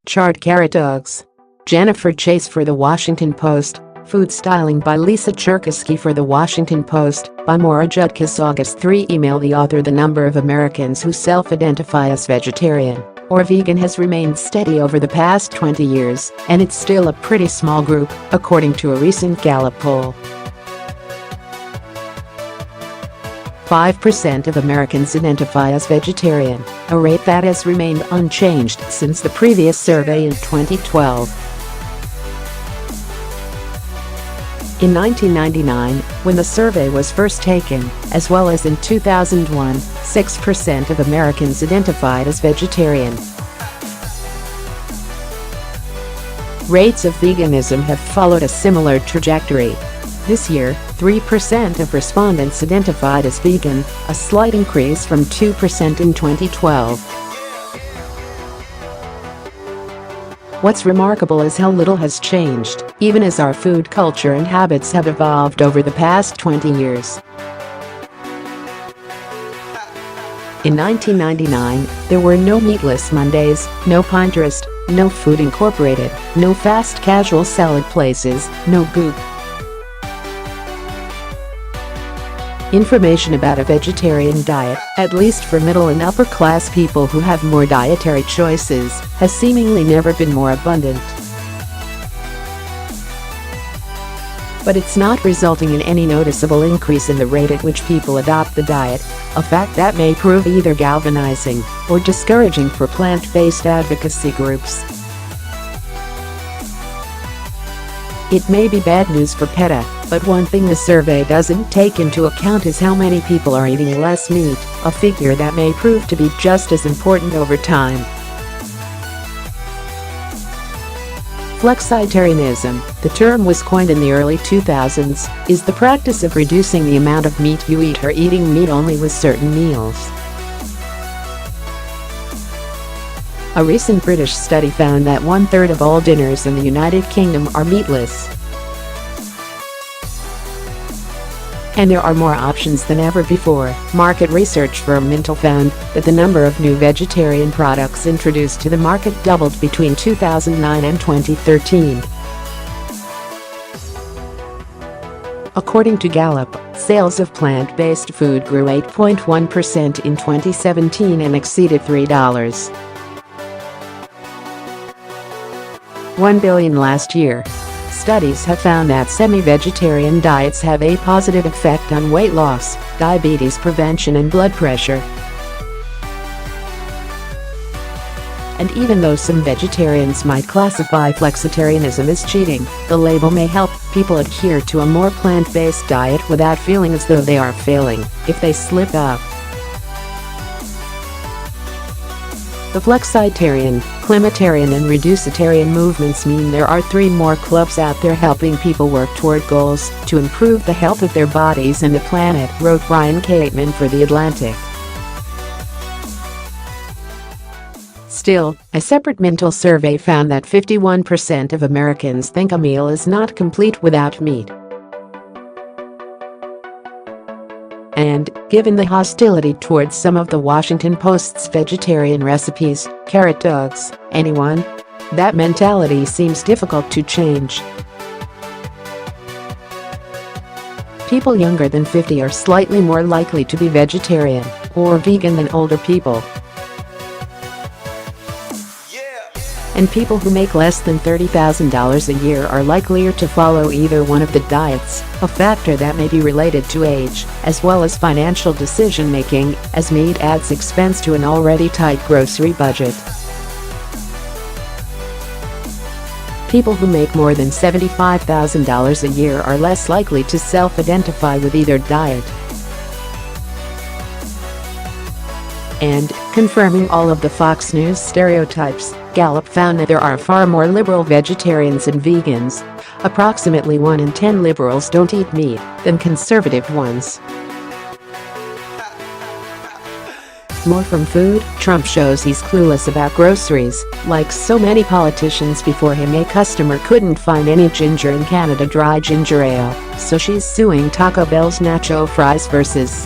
Charred carrot dogs. Jennifer Chase for The Washington Post. Food styling by Lisa Cherkasky for The Washington Post. By Maura Judkis. August 3. Email the author. The number of Americans who self-identify as vegetarian or vegan has remained steady over the past 20 years, and it's still a pretty small group, according to a recent Gallup poll. 5% of Americans identify as vegetarian, a rate that has remained unchanged since the previous survey in 2012. In 1999, when the survey was first taken, as well as in 2001, 6% of Americans identified as vegetarian. Rates of veganism have followed a similar trajectory. This year, 3% of respondents identified as vegan, a slight increase from 2% in 2012. What's remarkable is how little has changed, even as our food culture and habits have evolved over the past 20 years. In 1999, there were no meatless Mondays, no Pinterest, no Food Incorporated, no fast casual salad places, no Goop. Information about a vegetarian diet, at least for middle and upper class people who have more dietary choices, has seemingly never been more abundant. But it's not resulting in any noticeable increase in the rate at which people adopt the diet, a fact that may prove either galvanizing or discouraging for plant-based advocacy groups. It may be bad news for PETA, but one thing the survey doesn't take into account is how many people are eating less meat, a figure that may prove to be just as important over time. Flexitarianism, the term was coined in the early 2000s, is the practice of reducing the amount of meat you eat or eating meat only with certain meals. A recent British study found that 1/3 of all dinners in the United Kingdom are meatless. And there are more options than ever before. Market research firm Mintel found that the number of new vegetarian products introduced to the market doubled between 2009 and 2013. According to Gallup, sales of plant-based food grew 8.1% in 2017 and exceeded $3.1 billion last year. Studies have found that semi-vegetarian diets have a positive effect on weight loss, diabetes prevention and blood pressure. And even though some vegetarians might classify flexitarianism as cheating, the label may help people adhere to a more plant-based diet without feeling as though they are failing if they slip up. The flexitarian, climatarian and reducitarian movements mean there are 3 more clubs out there helping people work toward goals to improve the health of their bodies and the planet, wrote Brian Cateman for The Atlantic. Still, a separate Mintel survey found that 51% of Americans think a meal is not complete without meat. And, given the hostility towards some of the Washington Post's vegetarian recipes, carrot dogs, anyone? That mentality seems difficult to change. People younger than 50 are slightly more likely to be vegetarian or vegan than older people. And people who make less than $30,000 a year are likelier to follow either one of the diets, a factor that may be related to age, as well as financial decision-making, as meat adds expense to an already tight grocery budget. People who make more than $75,000 a year are less likely to self-identify with either diet. And, confirming all of the Fox News stereotypes, Gallup found that there are far more liberal vegetarians and vegans, approximately 1 in 10 liberals don't eat meat, than conservative ones. More from Food, Trump shows he's clueless about groceries. Like so many politicians before him, a customer couldn't find any ginger in Canada Dry ginger ale, so she's suing Taco Bell's nacho fries versus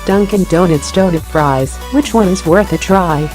Dunkin' Donuts donut fries, which one's worth a try?